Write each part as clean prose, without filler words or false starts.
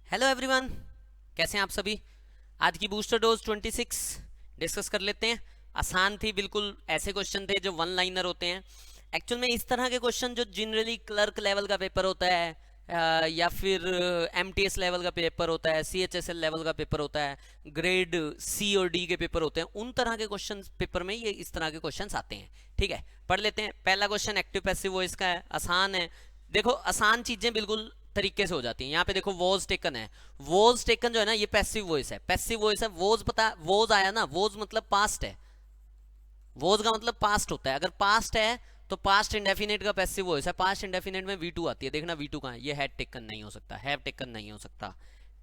Hello everyone, कैसे हैं आप सभी। आज की बूस्टर डोज 26 डिस्कस कर लेते हैं। आसान थी बिल्कुल, ऐसे क्वेश्चन थे जो वन लाइनर होते हैं। एक्चुअल में इस तरह के क्वेश्चन जो जनरली क्लर्क लेवल का पेपर होता है या फिर एमटीएस लेवल का पेपर होता है, सीएचएसएल लेवल का पेपर होता है, ग्रेड सी और डी के पेपर होते हैं, उन तरह के क्वेश्चन पेपर में ये इस तरह के क्वेश्चन आते हैं। ठीक है, पढ़ लेते हैं। पहला क्वेश्चन एक्टिव पैसिव वॉइस का है, आसान है। देखो आसान चीजें बिल्कुल तरीके से हो जाती हैं। यहाँ पे देखो वॉज टेकन है, वॉज टेकन जो है ना ये पैसिव वॉइस है, पैसिव वॉइस है। वॉज पता, वॉज आया ना, वॉज मतलब पास्ट है, वॉज का मतलब पास्ट होता है। अगर पास्ट है तो पास्ट इंडेफिनिट का पैसिव वॉइस है, पास्ट इंडेफिनिट में V2 आती है। देखना V2 कहाँ है, ये हैड टेकन नहीं हो सकता, हैव टेकन नहीं हो सकता,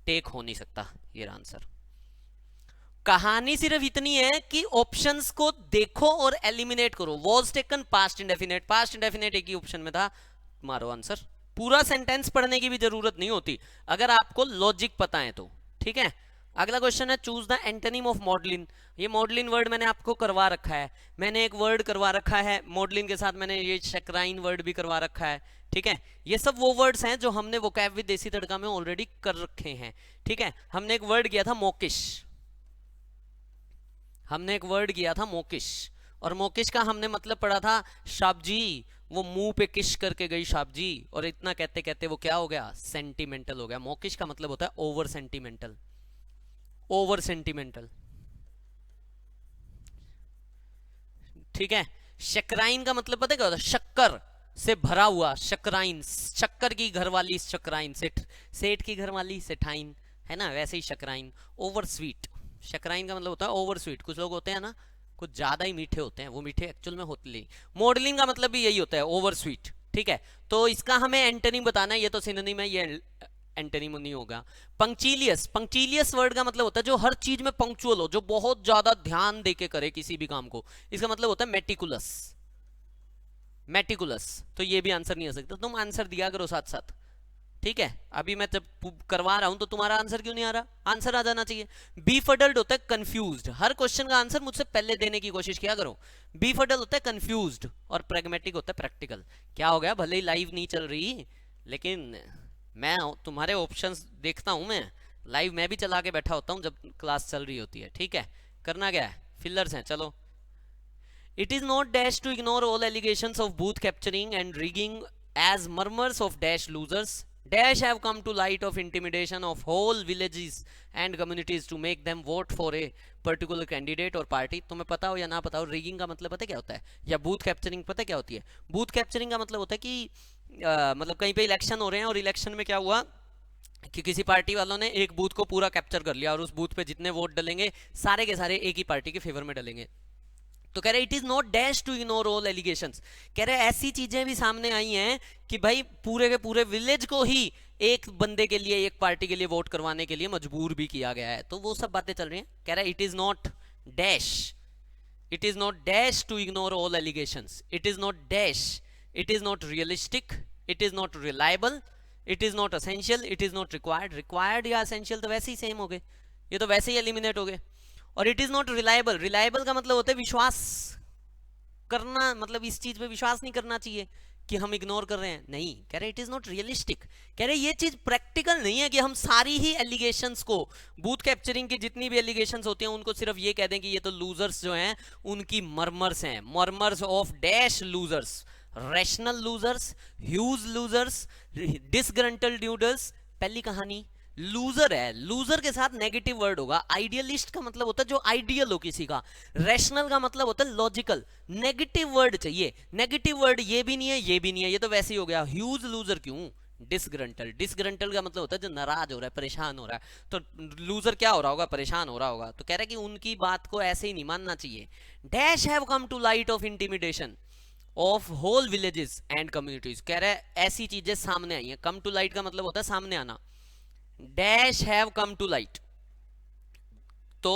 टेक हो नहीं सकता, ये आंसर। कहानी सिर्फ इतनी है कि ऑप्शंस को देखो और एलिमिनेट करो। Was taken past indefinite, past indefinite एक ही ऑप्शन में था, मारो आंसर। पूरा सेंटेंस पढ़ने की भी जरूरत नहीं होती अगर आपको लॉजिक पता है तो। ठीक है, अगला क्वेश्चन है choose the antonym of Magdalene. ये मॉडलिन वर्ड मैंने आपको करवा रखा है, मैंने एक वर्ड करवा रखा है मॉडलिन के साथ, मैंने ये शक्राइन वर्ड भी करवा रखा है। ठीक है, ये सब वो वर्ड्स हैं जो हमने वोकैब विद देसी तड़का में ऑलरेडी कर रखे हैं। ठीक है, हमने एक वर्ड किया था मोकिश, हमने एक वर्ड किया था मोकिश, और मोकिश का हमने मतलब पढ़ा था शाबजी, वो मुंह पे किश करके गई शाबजी, और इतना कहते कहते वो क्या हो गया, सेंटिमेंटल हो गया। मोकिश का मतलब होता है ओवर सेंटिमेंटल, ओवर सेंटिमेंटल। ठीक है, शक्राइन का मतलब पता है क्या होता है, शक्कर से भरा हुआ, शक्राइन, शक्कर की घरवाली शक्राइन, सेठ, सेठ की घरवाली सेठाइन, है ना, वैसे ही शक्राइन। ओवर स्वीट, शक्राइन का मतलब होता है ओवर स्वीट। कुछ लोग होते हैं ना कुछ ज्यादा ही मीठे होते हैं, वो मीठे एक्चुअल में होते नहीं। मॉडलिंग का मतलब भी यही होता है, ओवर स्वीट। ठीक है, तो इसका हमें एंटोनिम बताना है, ये तो सिनोनिम है, ये एंटोनिम नहीं होगा। पंक्चुलियस, पंक्चुलियस वर्ड का मतलब होता है जो हर चीज में पंक्चुअल हो, जो बहुत ज्यादा ध्यान देके करे किसी भी काम को, इसका मतलब होता है मेटिकुलस, मेटिकुलस। तो ये भी आंसर नहीं आ सकता, तुम आंसर दिया करो साथ साथ। ठीक है, अभी मैं जब करवा रहा हूं तो तुम्हारा आंसर क्यों नहीं आ रहा, आंसर आ जाना चाहिए। बी फडल्ड होता है कंफ्यूज्ड, हर क्वेश्चन का आंसर मुझसे पहले देने की कोशिश किया करो। बी फडल्ड होता है कंफ्यूज्ड, और प्रैग्मेटिक होता है प्रैक्टिकल। क्या हो गया, भले ही लाइव नहीं चल रही लेकिन मैं तुम्हारे ऑप्शंस देखता हूं, मैं लाइव मैं भी चला के बैठा होता हूं जब क्लास चल रही होती है। ठीक है, करना क्या है, फिलर्स हैं, चलो। It is not dash to ignore all allegations of booth capturing and rigging as murmurs of dash losers. Dash have come to light of intimidation of whole villages and communities to make them vote for a particular candidate or party. तुम्हें पता हो या ना पता हो, rigging का मतलब पता है क्या होता है, या बूथ कैप्चरिंग पता है क्या होती है। बूथ कैप्चरिंग का मतलब होता है कि मतलब कहीं पे इलेक्शन हो रहे हैं और इलेक्शन में क्या हुआ कि किसी पार्टी वालों ने एक बूथ को पूरा कैप्चर कर लिया और उस बूथ पे जितने वोट डलेंगे सारे के सारे एक ही पार्टी के फेवर में डलेंगे। तो कह रहे it is not dash to ignore all allegations, कह रहे ऐसी चीजें भी सामने आई हैं कि भाई पूरे के पूरे विलेज को ही एक बंदे के लिए, एक पार्टी के लिए वोट करवाने के लिए मजबूर भी किया गया है। तो वो सब बातें चल रही हैं। कह रहा है it is not dash, it is not dash to ignore all allegations, it is not dash, it is not realistic, it is not reliable, it is not essential, it is not required. Required या essential तो वैसे ही same हो गए, ये तो वैसे ही eliminate हो गए। और it is not reliable, reliable का मतलब होता है विश्वास करना, मतलब इस चीज पे विश्वास नहीं करना चाहिए कि हम इग्नोर कर रहे हैं, नहीं। कह रहे इट इज नॉट रियलिस्टिक, कह रहे ये चीज प्रैक्टिकल नहीं है कि हम सारी ही एलिगेशंस को, बूथ कैप्चरिंग की जितनी भी एलिगेशंस होती हैं उनको सिर्फ ये कह दें कि ये तो लूजर्स जो हैं उनकी मर्मर्स हैं, murmurs of dash losers, rational losers, huge losers, disgruntled dudders. पहली कहानी लूजर है, लूजर के साथ नेगेटिव वर्ड होगा। आइडियलिस्ट का मतलब होता है जो आइडियल हो किसी का, रैशनल का मतलब होता है लॉजिकल। नेगेटिव वर्ड चाहिए, नेगेटिव वर्ड ये भी नहीं है ये भी नहीं है, ये तो वैसे ही हो गया। ह्यूज लूजर क्यों, डिसग्रंटल, डिसग्रंटल का मतलब होता है जो नाराज हो रहा है, परेशान हो रहा है। तो लूजर क्या हो रहा होगा, परेशान हो रहा होगा। तो कह रहा है कि उनकी बात को ऐसे ही नहीं मानना चाहिए। Dash have come to light of intimidation of whole villages and communities, कह रहा है ऐसी चीजें सामने आई हैं। कम टू लाइट का मतलब होता है सामने आना। Dash have come to light, तो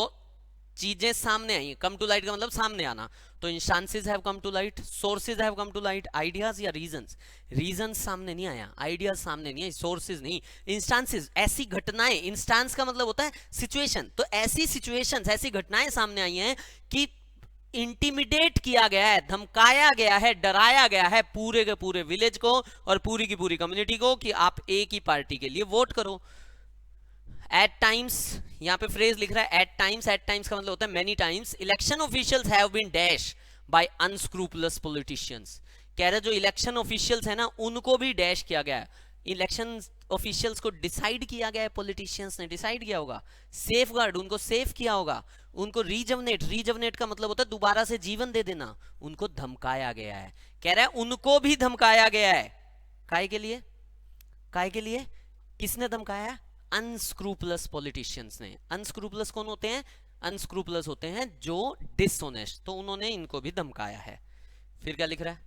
चीजें सामने आई, कम टू लाइट का मतलब सामने आना। तो instances have come to light, sources have come to light, ideas या रीजंस, रीजंस सामने नहीं आया, आइडियाज सामने नहीं आए, सोर्सेज नहीं, इंस्टांसेस, ऐसी घटनाएं। इंस्टांस का मतलब होता है सिचुएशन, तो ऐसी सिचुएशंस, ऐसी घटनाएं सामने आई हैं कि इंटिमिडेट किया गया है, धमकाया गया है, डराया गया है पूरे के पूरे विलेज को और पूरी की पूरी कम्युनिटी को कि आप एक ही पार्टी के लिए वोट करो। एट टाइम्स, यहाँ पे फ्रेज लिख रहा है एट टाइम्स, एट टाइम्स का मतलब होता है many times, election officials have been dash by unscrupulous politicians. कह रहे जो इलेक्शन ऑफिशियल्स है ना उनको भी डैश किया गया है। इलेक्शन ऑफिशियल्स को डिसाइड किया गया है, पॉलिटिशियंस ने डिसाइड किया होगा, सेफ गार्ड उनको सेफ किया होगा, उनको रीजवनेट, रीजवनेट का मतलब होता है दोबारा से जीवन दे देना, उनको धमकाया गया है। कह रहा है उनको भी धमकाया गया है। काहे के लिए? काहे के लिए? किसने धमकाया? अनस्क्रूपलस पॉलिटिशियंस ने। अनस्क्रूपलस कौन होते हैं? अनस्क्रूपलस होते हैं जो डिसऑनेस्ट, तो उन्होंने इनको भी धमकाया है। फिर क्या लिख रहा है?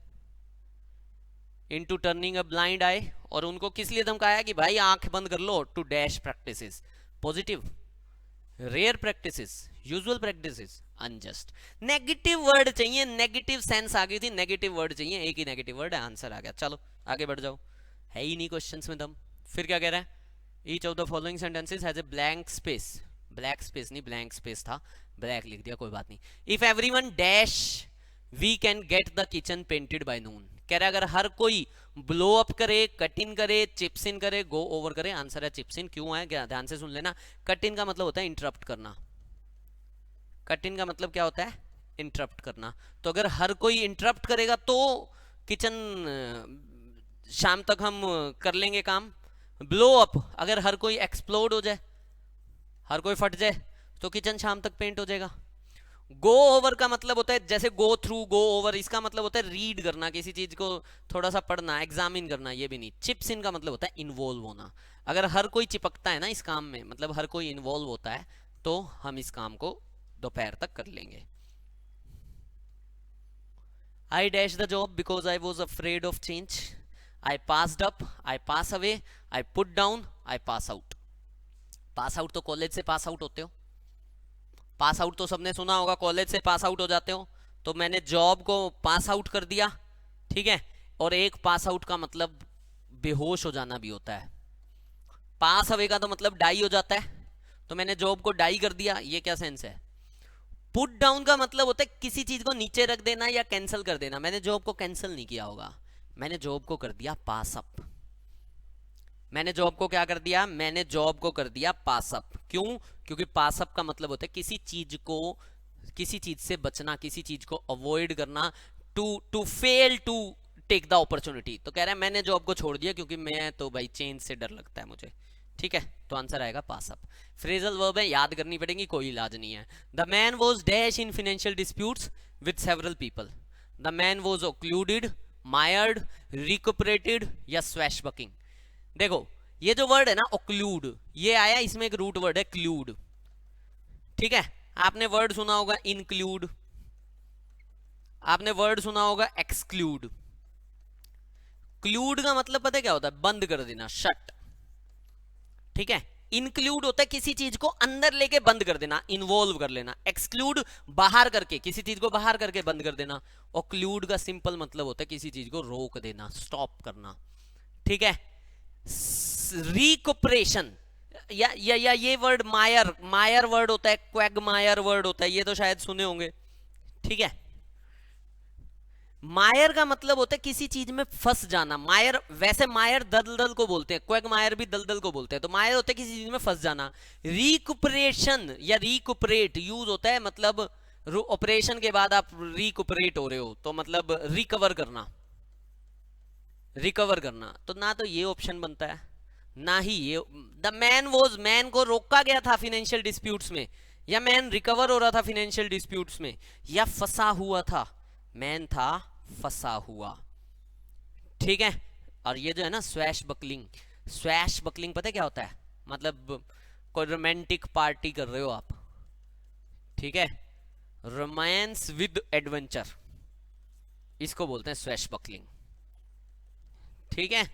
इनटू टर्निंग अ ब्लाइंड आई, और उनको किस लिए धमकाया कि भाई आंख बंद कर लो, to dash practices, positive, rare practices, usual practices, unjust. Negative word चाहिए, नेगेटिव सेंस आ गई थी, नेगेटिव वर्ड चाहिए, एक ही नेगेटिव वर्ड है, आंसर आ गया। चलो आगे बढ़ जाओ, है ही नहीं क्वेश्चंस में दम। फिर क्या कह रहा है? Each of the following sentences has a blank space, black space नहीं, ब्लैंक स्पेस था, ब्लैक लिख दिया, कोई बात नहीं। If everyone dash we can get the kitchen painted by noon. कह रहा है अगर हर कोई ब्लो अप करे, कट इन करे, चिप्स इन करे, गो ओवर करे, आंसर है चिप्स इन। क्यों है? क्या ध्यान से सुन लेना। कट इन का मतलब होता है इंटरप्ट करना, कट इन का मतलब क्या होता है? इंटरप्ट करना। तो अगर हर कोई इंटरप्ट करेगा तो किचन शाम तक हम कर लेंगे काम। ब्लो अप, अगर हर कोई एक्सप्लोड हो जाए, हर कोई फट जाए, तो किचन शाम तक पेंट हो जाएगा। गो ओवर का मतलब होता है जैसे गो थ्रू, गो ओवर, इसका मतलब होता है रीड करना, किसी चीज को थोड़ा सा पढ़ना, एग्जामिन करना, ये भी नहीं। चिप्स इन का मतलब होता है इन्वॉल्व होना। अगर हर कोई चिपकता है ना इस काम में, मतलब हर कोई इन्वॉल्व होता है, तो हम इस काम को दोपहर तक कर लेंगे। I dash the job because I was afraid of change. I passed up, I pass away, I put down, I pass out. Pass out तो कॉलेज से पास आउट होते हो, पास आउट तो सबने सुना होगा, कॉलेज से पास आउट हो जाते हो। तो मैंने जॉब को पास आउट कर दिया, ठीक है। और एक पास आउट का मतलब बेहोश हो जाना भी होता है। पास अवे का तो मतलब डाई हो जाता है, तो मैंने जॉब को डाई कर दिया, ये क्या सेंस है? पुट डाउन का मतलब होता है किसी चीज को नीचे रख देना या कैंसिल कर देना। मैंने जॉब को कैंसिल नहीं किया होगा, मैंने जॉब को कर दिया पास अप। मैंने जॉब को क्या कर दिया? मैंने जॉब को कर दिया पास अप। क्यों? क्योंकि पास अप का मतलब होता है किसी चीज को, किसी चीज से बचना, किसी चीज को अवॉइड करना, to fail to take the opportunity. तो कह रहा है मैंने जॉब को छोड़ दिया क्योंकि मैं तो भाई चेंज से डर लगता है मुझे, ठीक है। तो आंसर आएगा पास अप। फ्रेजल वर्ब है, याद करनी पड़ेगी, कोई इलाज नहीं है। The man was dash in financial disputes with several people. The man was occluded, mired, recuperated या स्वैशबकिंग। देखो ये जो वर्ड है ना ओक्लूड, ये आया, इसमें एक रूट वर्ड है क्लूड, ठीक है। आपने वर्ड सुना होगा इंक्लूड, आपने वर्ड सुना होगा एक्सक्लूड। क्लूड का मतलब पता है क्या होता है? बंद कर देना, शट, ठीक है। इंक्लूड होता है किसी चीज को अंदर लेके बंद कर देना, इन्वॉल्व कर लेना। एक्सक्लूड बाहर करके, किसी चीज को बाहर करके बंद कर देना। ओक्लूड का सिंपल मतलब होता है किसी चीज को रोक देना, स्टॉप करना, ठीक है। रिकपरेशन या ये वर्ड मायर, मायर वर्ड होता है, क्वैगमायर वर्ड होता है, ये तो शायद सुने होंगे, ठीक है। मायर का मतलब होता है किसी चीज में फंस जाना। मायर, वैसे मायर दलदल को बोलते हैं, क्वैगमायर भी दलदल को बोलते हैं, तो मायर होता है किसी चीज में फंस जाना। रिकपरेशन या रिकपरेट यूज होता है मतलब ऑपरेशन के बाद आप रिकपरेट हो रहे हो, तो मतलब रिकवर करना, रिकवर करना। तो ना तो ये ऑप्शन बनता है ना ही ये। द मैन वॉज, मैन को रोका गया था फाइनेंशियल डिस्प्यूट्स में, या मैन रिकवर हो रहा था फाइनेंशियल डिस्प्यूट्स में, या फंसा हुआ था, मैन था फंसा हुआ, ठीक है। और ये जो है ना स्वैश बकलिंग, स्वैश बकलिंग पता है क्या होता है? मतलब कोई रोमांटिक पार्टी कर रहे हो आप, ठीक है, रोमांस विद एडवेंचर, इसको बोलते हैं स्वैश बकलिंग, ठीक है।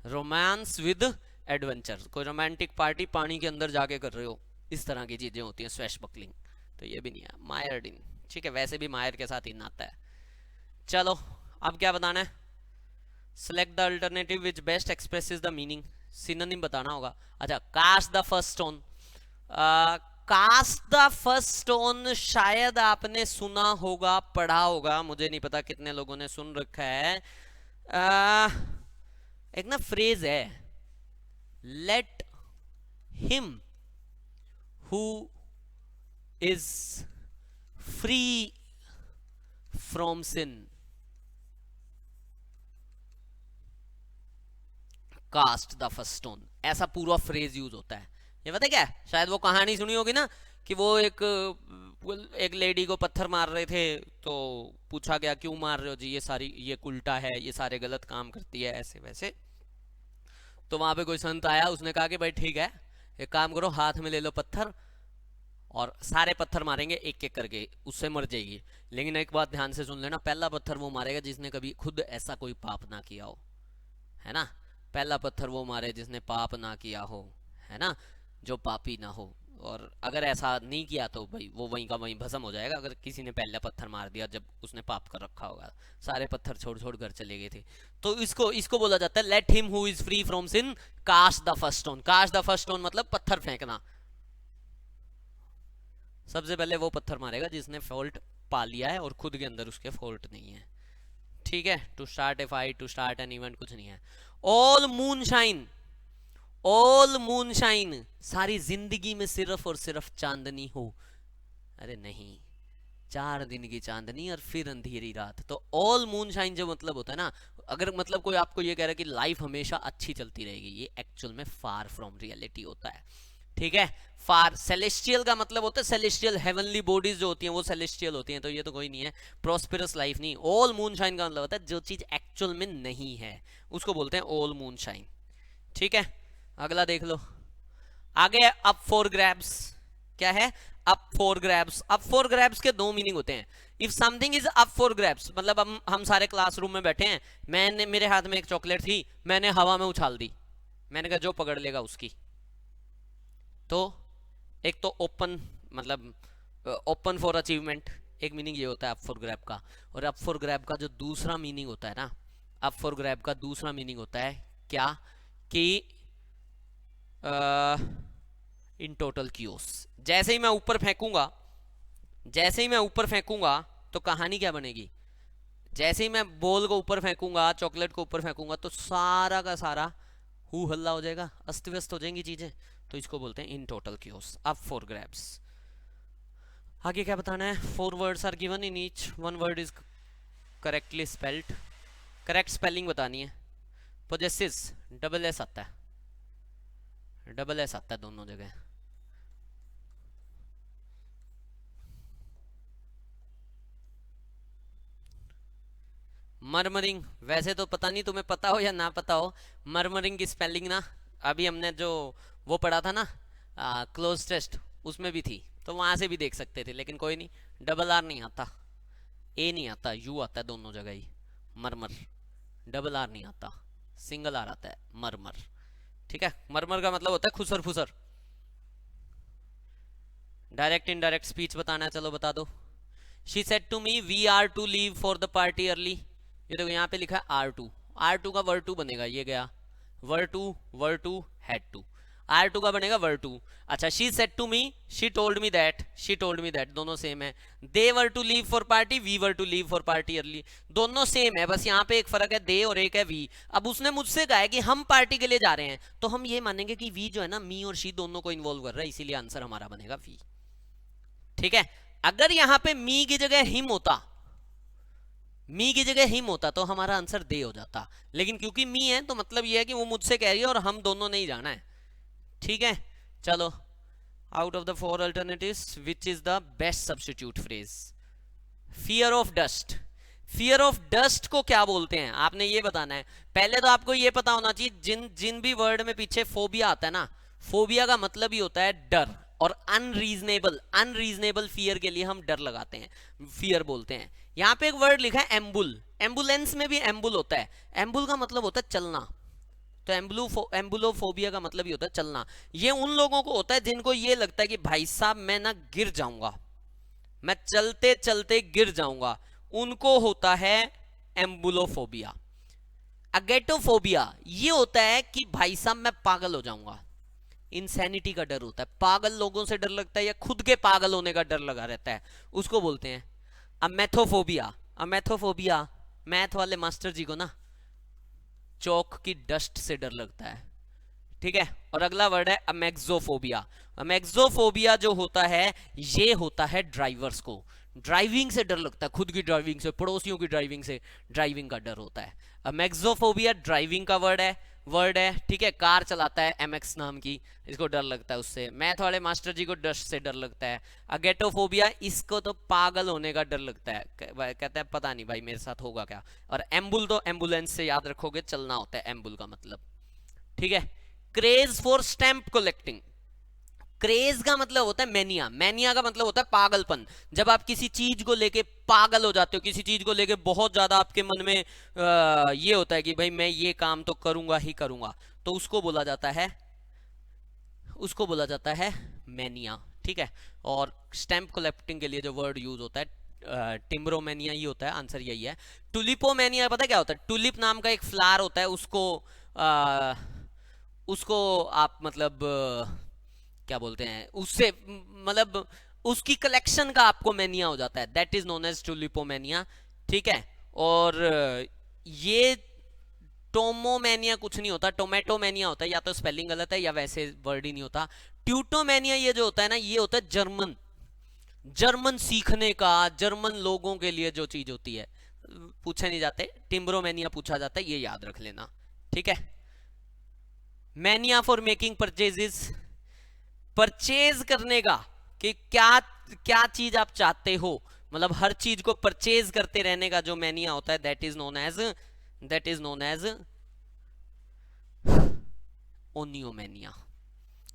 रोमांस विद एडवेंचर, कोई रोमांटिक पार्टी पानी के अंदर जाके कर रहे हो, इस तरह की चीजें होती हैं स्वैश बकलिंग। तो ये भी नहीं है, मायर्ड इन, ठीक है। वैसे भी मायर के साथ इन आता है। चलो अब क्या बताना है? Select the alternative which best expresses the meaning, synonym बताना होगा। अच्छा, cast the first stone, cast the first stone शायद आपने सुना होगा, पढ़ा होगा, मुझे नहीं पता कितने लोगों ने सुन रखा है। एक ना फ्रेज है, let him who is free from sin cast the first stone, ऐसा पूरा फ्रेज यूज होता है। ये पता क्या है, शायद वो कहानी सुनी होगी ना कि वो एक लेडी को पत्थर मार रहे थे, तो पूछा गया क्यों मार रहे हो जी, ये उल्टा है, ये सारे गलत काम करती है, ऐसे वैसे। तो वहां पे कोई संत आया, उसने कहा कि भाई ठीक है, एक काम करो, हाथ में ले लो पत्थर और सारे पत्थर मारेंगे एक एक करके, उससे मर जाएगी। लेकिन एक बात ध्यान से सुन लेना, पहला पत्थर वो मारेगा जिसने कभी खुद ऐसा कोई पाप ना किया हो, है ना। पहला पत्थर वो मारे जिसने पाप ना किया हो, है ना, जो पापी ना हो। और अगर ऐसा नहीं किया तो भाई वो वहीं का वहीं भस्म हो जाएगा। अगर किसी ने पहला पत्थर मार दिया जब उसने पाप कर रखा होगा, सारे पत्थर छोड़ छोड़ कर चले गए थे। तो इसको बोला जाता है let him who is free from sin cast the first stone. Cast the first stone मतलब पत्थर फेंकना। सबसे पहले वो पत्थर मारेगा जिसने फॉल्ट पा लिया है और खुद के अंदर उसके फॉल्ट नहीं है, ठीक है। To start a fight, to start an event, कुछ नहीं है। ऑल मूनशाइन, ऑल मूनशाइन, सारी जिंदगी में सिर्फ और सिर्फ चांदनी हो। अरे नहीं, 4 दिन की चांदनी और फिर अंधेरी रात। तो ऑल मूनशाइन जो मतलब होता है ना, अगर मतलब कोई आपको ये कह रहा है कि लाइफ हमेशा अच्छी चलती रहेगी, ये एक्चुअल में फार फ्रॉम रियलिटी होता है, ठीक है। फार सेलेस्टियल का मतलब होता है सेलेस्टियल, हेवनली बॉडीज जो होती हैं वो सेलेस्टियल होती हैं, तो ये तो कोई नहीं है। प्रॉस्पेरस लाइफ नहीं। ऑल मूनशाइन का मतलब होता है जो चीज एक्चुअल में नहीं है उसको बोलते हैं ऑल मूनशाइन, ठीक है। अगला देख लो, आगे अप फॉर ग्रैब्स। क्या है? Up for grabs. Up for grabs के 2 मीनिंग होते हैं। If something is up for grabs मतलब हम सारे क्लासरूम में बैठे हैं, मेरे हाथ में एक चॉकलेट थी, मैंने हवा में उछाल दी, मैंने कहा जो पकड़ लेगा उसकी। तो एक तो ओपन मतलब ओपन फॉर अचीवमेंट, एक मीनिंग ये होता है अप फॉर ग्रैब का। और अप फॉर ग्रैब का जो दूसरा मीनिंग होता है ना, अप फॉर ग्रैब का दूसरा मीनिंग होता है क्या कि इन टोटल क्यूस। जैसे ही मैं ऊपर फेंकूंगा, जैसे ही मैं ऊपर फेंकूंगा तो कहानी क्या बनेगी? जैसे ही मैं बॉल को ऊपर फेंकूंगा, चॉकलेट को ऊपर फेंकूंगा, तो सारा का सारा हु हल्ला हो जाएगा, अस्त व्यस्त हो जाएंगी चीजें। तो इसको बोलते हैं in total cues, up for grabs. आगे क्या बताना है? 4 words are given, in each 1 word is correctly spelled. Correct spelling बतानी है। पोजेसिस डबल एस आता है, डबल एस आता है दोनों जगह। मरमरिंग, वैसे तो पता नहीं तुम्हें पता हो या ना पता हो, मरमरिंग की स्पेलिंग ना अभी हमने जो वो पढ़ा था ना क्लोज टेस्ट, उसमें भी थी, तो वहां से भी देख सकते थे। लेकिन कोई नहीं, डबल आर नहीं आता, ए नहीं आता, यू आता है दोनों जगह ही। मरमर, डबल आर नहीं आता, सिंगल आर आता है, मरमर, ठीक है। मरमर का मतलब होता है खुसर फुसर। डायरेक्ट इनडायरेक्ट स्पीच बताना है, चलो बता दो। She said to me we are to leave for the party early. ये देखो यहाँ पे लिखा है R2, R2 का वर्ड 2 बनेगा, ये गया वर्ड 2 हैड टू, R2 का बनेगा वर्ड 2। अच्छा, she said to me, she told me that, she told me that, दोनों सेम है। They were to leave for party, we were to leave for party early, दोनों same है, बस यहाँ पे एक फर्क है, दे और एक है वी। अब उसने मुझसे कहा है कि हम पार्टी के लिए जा रहे हैं, तो हम ये मानेंगे कि वी जो है ना, मी और शी दोनों को इन्वॉल्व कर रहा है, इसीलिए आंसर हमारा बनेगा वी, ठीक है। अगर यहाँ पे मी की जगह हिम होता, मी की जगह हिम होता तो हमारा आंसर दे हो जाता, लेकिन क्योंकि मी है तो मतलब ये है कि वो मुझसे कह रही है और हम दोनों ने ही जाना है, ठीक है। चलो, out of the 4 alternatives which is the best substitute phrase? Fear of dust. Fear of dust को क्या बोलते हैं आपने ये बताना है। पहले तो आपको ये पता होना चाहिए, जिन भी वर्ड में पीछे फोबिया आता है ना, फोबिया का मतलब ही होता है डर। और अनरीजनेबल, अनरीजनेबल फियर के लिए हम डर लगाते हैं, फियर बोलते हैं। यहाँ पे एक वर्ड लिखा है एम्बुल, एम्बुलेंस में भी एम्बुल होता है, एम्बुल का मतलब होता है चलना, तो एम्बुलोफोबिया का मतलब ही होता है चलना। ये उन लोगों को होता है जिनको ये लगता है कि भाई साहब मैं ना गिर जाऊंगा, मैं चलते चलते गिर जाऊंगा, उनको होता है एम्बुलोफोबिया। अगेटोफोबिया ये होता है कि भाई साहब मैं पागल हो जाऊंगा, इंसैनिटी का डर होता है, पागल लोगों से डर लगता है या खुद के पागल होने का डर लगा रहता है, उसको बोलते हैं अमेथोफोबिया। अमेथोफोबिया, मैथ वाले मास्टर जी को ना चौक की डस्ट से डर लगता है, ठीक है। और अगला वर्ड है अमेक्सोफोबिया। अमेक्सोफोबिया जो होता है ये होता है ड्राइवर्स को, ड्राइविंग से डर लगता है, खुद की ड्राइविंग से, पड़ोसियों की ड्राइविंग से, ड्राइविंग का डर होता है। अमेक्सोफोबिया ड्राइविंग का वर्ड है, ठीक है। कार चलाता है एमएक्स नाम की, इसको डर लगता है उससे। मैथ वाले मास्टर जी को डस्ट से डर लगता है। अगेटोफोबिया, इसको तो पागल होने का डर लगता है, कहता है पता नहीं भाई मेरे साथ होगा क्या। और एम्बुल तो एम्बुलेंस से याद रखोगे, चलना होता है एम्बुल का मतलब, ठीक है। Craze for stamp collecting, craze का मतलब होता है मैनिया, मैनिया का मतलब होता है पागलपन। जब आप किसी चीज को लेके पागल हो जाते हो, किसी चीज को लेके बहुत ज्यादा आपके मन में ये होता है कि भाई मैं ये काम तो करूंगा ही करूंगा, तो उसको बोला जाता है मैनिया, ठीक है। और स्टैंप कलेक्टिंग के लिए जो वर्ड यूज होता है टिम्ब्रोमेनिया ही होता है, आंसर यही है। टुलिपोमेनिया पता क्या होता है? टुलिप नाम का एक फ्लावर होता है, उसको आप मतलब क्या बोलते हैं, उससे मतलब उसकी कलेक्शन का आपको मैनिया हो जाता है, दैट इज नोन एज टुलिपोमेनिया, ठीक है। और ये टोमोमेनिया कुछ नहीं होता, टोमेटोमेनिया होता है, या तो स्पेलिंग गलत है या वैसे वर्ड ही नहीं होता। ट्यूटोमेनिया ये जो होता है ना, ये होता है जर्मन सीखने का, जर्मन लोगों के लिए जो चीज होती है, पूछे नहीं जाते। टिम्ब्रोमेनिया पूछा जाता है, ये याद रख लेना, ठीक है। Mania for making purchases, purchase करने का, कि क्या क्या चीज आप चाहते हो, मतलब हर चीज को परचेज करते रहने का जो मैनिया होता है, दैट इज नोन एज ओनियोमेनिया।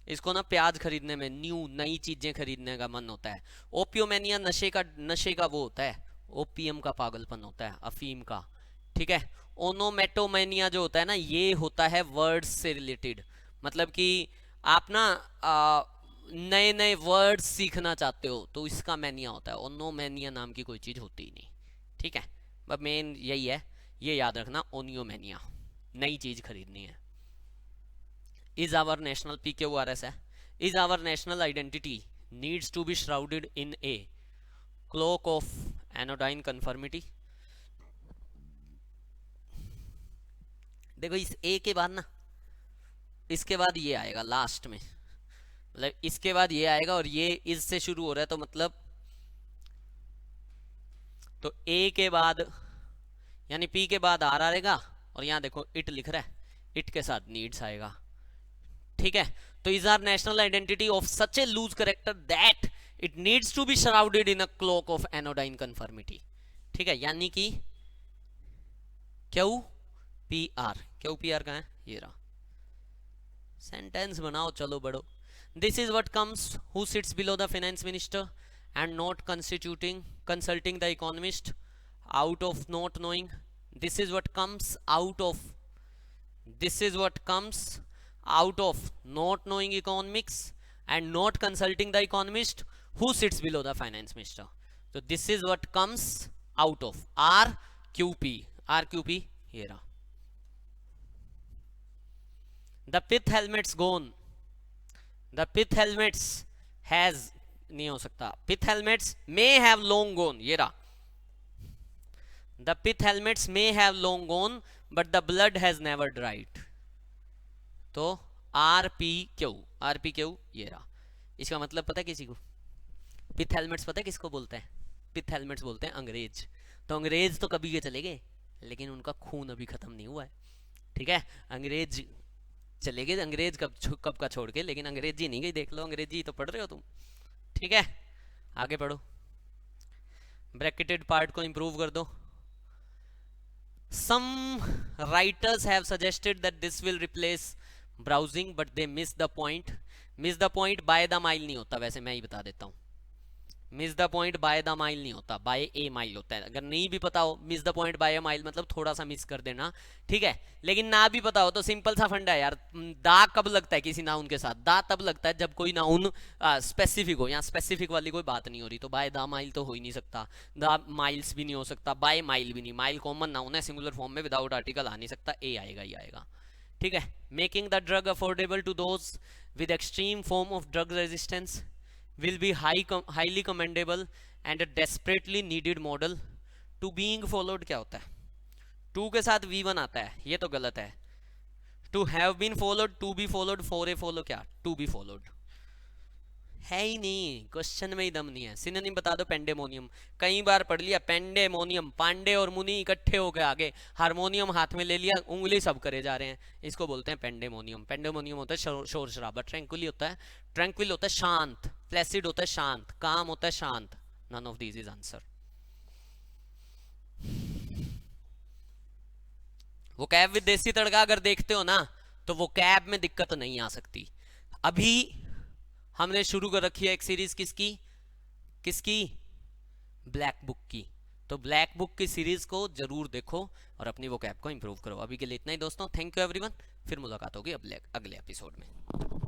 इसको ना प्याज खरीदने में, नई चीजें खरीदने का मन होता है। ओपियोमेनिया नशे का वो होता है, ओपीएम का पागलपन होता है, अफीम का, ठीक है। ओनोमेटोमेनिया जो होता है ना, ये होता है वर्ड्स से रिलेटेड, मतलब कि आप ना नए नए वर्ड्स सीखना चाहते हो, तो इसका मैनिया होता है। ओनोमेनिया नाम की कोई चीज होती ही नहीं, ठीक है। बस मेन यही है, ये याद रखना, ओनियोमेनिया, नई चीज खरीदनी है। इज आवर नेशनल, PQRS है, is our national identity needs to be shrouded in a cloak of anodyne conformity. देखो इस ए के बाद ना, इसके बाद ये आएगा लास्ट में, मतलब इसके बाद ये आएगा, और ये इस से शुरू हो रहा है, तो मतलब तो ए के बाद यानी पी के बाद आर आएगा, और यहां देखो इट लिख रहा है, इट के साथ नीड्स आएगा, ठीक है। तो is our national identity of such a loose character that it needs to be shrouded in a cloak of anodyne conformity, ठीक है। यानी कि क्यू पी आर का है, ये रहा। सेंटेंस बनाओ, चलो बढ़ो। This is what comes who sits below the finance minister and not consulting the economist out of not knowing. This is what comes out of not knowing economics and not consulting the economist who sits below the finance minister. So this is what comes out of RQP here. The pith helmets gone, the pith helmets has नहीं हो सकता, pith helmets may have long gone, ये रहा। The pith helmets may have long gone but the blood has never dried. तो RPQ ये रहा। इसका मतलब पता है किसी को? पिथ हेलमेट्स पता है किसको बोलते हैं? पिथ हेलमेट्स बोलते हैं अंग्रेज। तो अंग्रेज तो कभी के चले गए, लेकिन उनका खून अभी खत्म नहीं हुआ है, ठीक है। अंग्रेज चले गए, अंग्रेज कब का छोड़ के, लेकिन अंग्रेजी नहीं गई, देख लो अंग्रेजी तो पढ़ रहे हो तुम, ठीक है। आगे पढ़ो, ब्रैकेटेड पार्ट को इंप्रूव कर दो। Some writers have suggested that this will replace browsing but they miss the point. by the mile नहीं होता, वैसे मैं ही बता देता हूँ। Miss the point by the mile नहीं होता, बाय ए माइल होता है। अगर नहीं भी पता हो miss the point by A mile मतलब थोड़ा सा मिस कर देना, ठीक है। लेकिन ना भी पता हो तो सिंपल सा फंडा है यार, दा कब लगता है किसी नाउन के साथ? दा तब लगता है जब कोई नाउन स्पेसिफिक हो। यहाँ स्पेसिफिक वाली कोई बात नहीं हो रही, तो बाय द माइल तो हो ही नहीं सकता, द माइल्स भी नहीं हो सकता, बाय माइल भी नहीं। माइल कॉमन नाउन है, सिंगुलर फॉर्म में विदाउट आर्टिकल आ नहीं सकता, ए आएगा ही आएगा, ठीक है। Making the drug affordable to those with extreme form of drug resistance will be highly commendable and a desperately needed model to being followed। क्या होता है? टू के साथ V1 आता है, ये तो गलत है। To have been followed, to be followed, for a follow, क्या टू बी फॉलोड है ही नहीं, क्वेश्चन में ही दम नहीं है। सिनोनिम बता दो पेंडेमोनियम, कई बार पढ़ लिया पेंडेमोनियम, पांडे और मुनि इकट्ठे होकर आगे, हारमोनियम हाथ में ले लिया, उंगली सब करे जा रहे हैं, इसको बोलते हैं पेंडेमोनियम। पेंडेमोनियम होता है शोर शराबा, ट्रैंक्विल होता है, ट्रैंक्विल होता है शांत, प्लेसिड होता है शांत, काम होता है शांत। None of these is answer. वो कैब विद देसी तड़का अगर देखते हो ना तो वो कैब में दिक्कत नहीं आ सकती। अभी हमने शुरू कर रखी है एक सीरीज, किसकी किसकी, ब्लैक बुक की। तो ब्लैक बुक की सीरीज को जरूर देखो और अपनी वो कैब को इंप्रूव करो। अभी के लिए इतना ही दोस्तों, थैंक यू एवरीवन, फिर मुलाकात होगी अगले एपिसोड में।